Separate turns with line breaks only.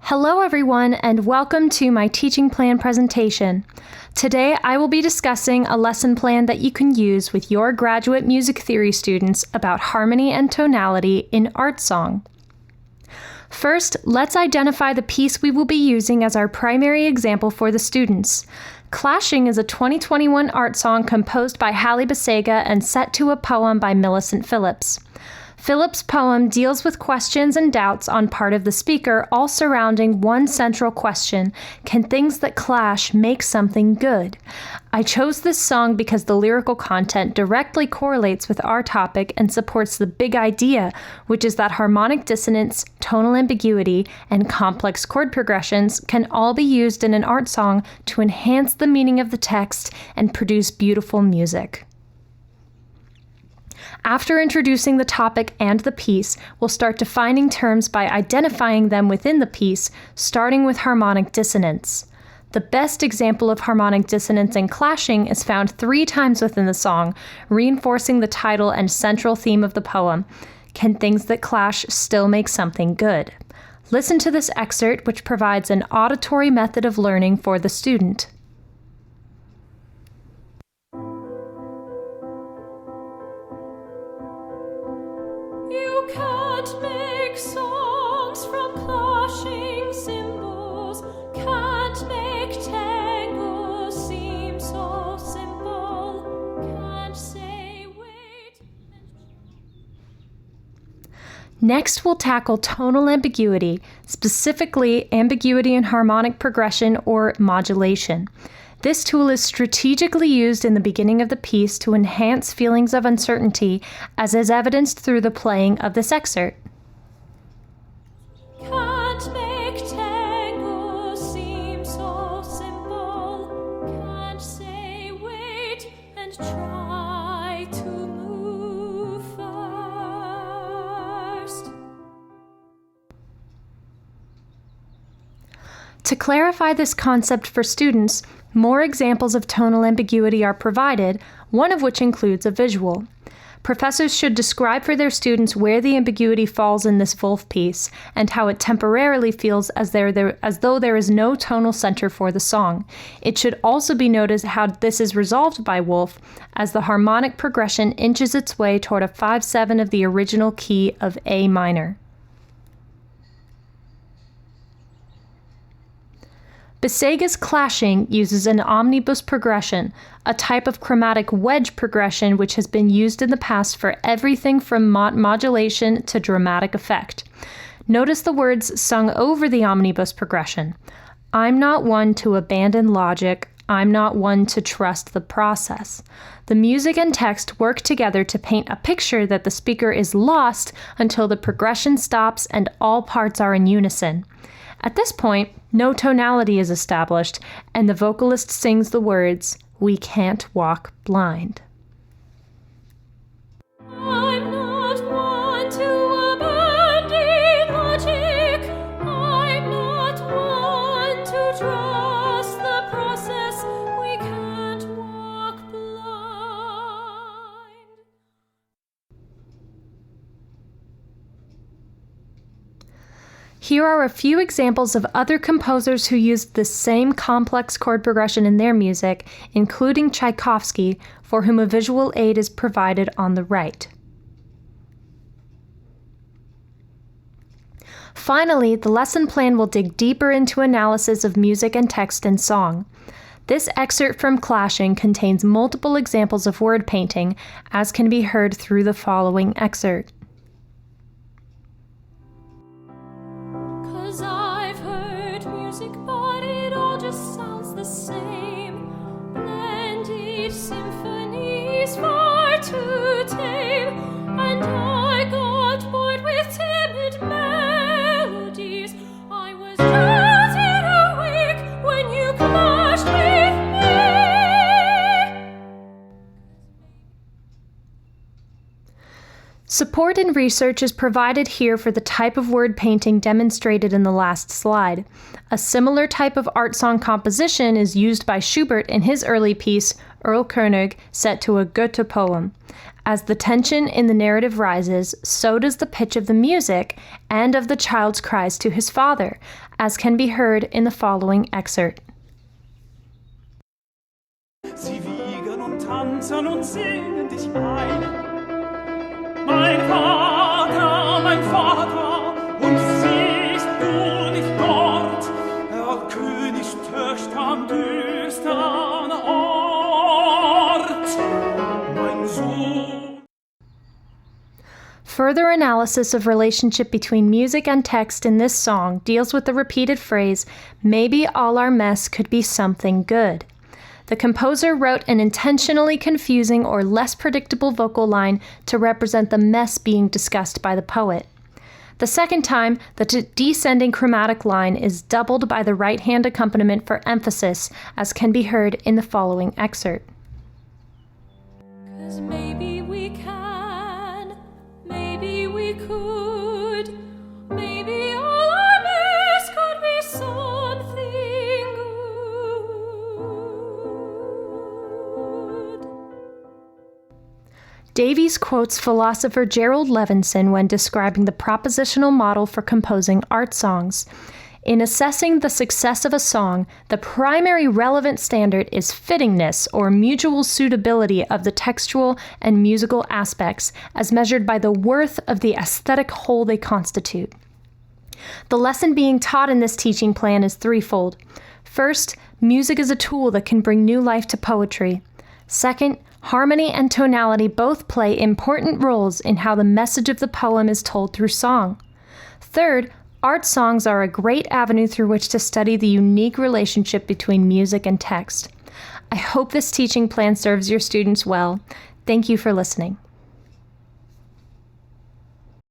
Hello everyone, and welcome to my teaching plan presentation. Today I will be discussing a lesson plan that you can use with your graduate music theory students about harmony and tonality in art song. First, let's identify the piece we will be using as our primary example for the students. Clashing is a 2021 art song composed by Hallie Bisaga and set to a poem by Millicent Phillips. Phillips' poem deals with questions and doubts on part of the speaker, all surrounding one central question: can things that clash make something good? I chose this song because the lyrical content directly correlates with our topic and supports the big idea, which is that harmonic dissonance, tonal ambiguity, and complex chord progressions can all be used in an art song to enhance the meaning of the text and produce beautiful music. After introducing the topic and the piece, we'll start defining terms by identifying them within the piece, starting with harmonic dissonance. The best example of harmonic dissonance in clashing is found 3 times within the song, reinforcing the title and central theme of the poem: can things that clash still make something good? Listen to this excerpt, which provides an auditory method of learning for the student.
You can't make songs from clashing cymbals, can't make tangles seem so simple, can't say wait.
Next, we'll tackle tonal ambiguity, specifically ambiguity in harmonic progression or modulation. This tool is strategically used in the beginning of the piece to enhance feelings of uncertainty, as is evidenced through the playing of this excerpt.
Can't make tangles seem so simple, can't say wait and try to move first.
To clarify this concept for students, more examples of tonal ambiguity are provided, one of which includes a visual. Professors should describe for their students where the ambiguity falls in this Wolf piece and how it temporarily feels as though there is no tonal center for the song. It should also be noted how this is resolved by Wolf as the harmonic progression inches its way toward a 5/7 of the original key of A minor. Bisaga's clashing uses an omnibus progression, a type of chromatic wedge progression which has been used in the past for everything from modulation to dramatic effect. Notice the words sung over the omnibus progression. I'm not one to abandon logic. I'm not one to trust the process. The music and text work together to paint a picture that the speaker is lost until the progression stops and all parts are in unison. At this point, no tonality is established, and the vocalist sings the words, "We can't walk blind."
I'm not one to abandon logic. I'm not one to trust the process. We can't walk blind.
Here are a few examples of other composers who used this same complex chord progression in their music, including Tchaikovsky, for whom a visual aid is provided on the right. Finally, the lesson plan will dig deeper into analysis of music and text in song. This excerpt from Clashing contains multiple examples of word painting, as can be heard through the following excerpt.
I've heard music, but it all just sounds the same. Blended symphonies far too tame, and I got bored with timid melodies. I was jolted awake when you clashed with me.
Support and research is provided here for the type of word painting demonstrated in the last slide. A similar type of art song composition is used by Schubert in his early piece, Erlkönig, set to a Goethe poem. As the tension in the narrative rises, so does the pitch of the music and of the child's cries to his father, as can be heard in the following excerpt.
Sie wiegen und tanzen und singen dich ein. Mein Vater, und siehst du nicht dort, Königstöchter am düstern Ort, mein Sohn.
Further analysis of relationship between music and text in this song deals with the repeated phrase, "Maybe all our mess could be something good." The composer wrote an intentionally confusing or less predictable vocal line to represent the mess being discussed by the poet. The second time, the descending chromatic line is doubled by the right-hand accompaniment for emphasis, as can be heard in the following excerpt.
'Cause maybe we can, maybe we could, maybe all our mess could be something good.
Davies quotes philosopher Gerald Levinson when describing the propositional model for composing art songs. In assessing the success of a song, the primary relevant standard is fittingness or mutual suitability of the textual and musical aspects as measured by the worth of the aesthetic whole they constitute. The lesson being taught in this teaching plan is threefold. First, music is a tool that can bring new life to poetry. Second, harmony and tonality both play important roles in how the message of the poem is told through song. Third, art songs are a great avenue through which to study the unique relationship between music and text. I hope this teaching plan serves your students well. Thank you for listening.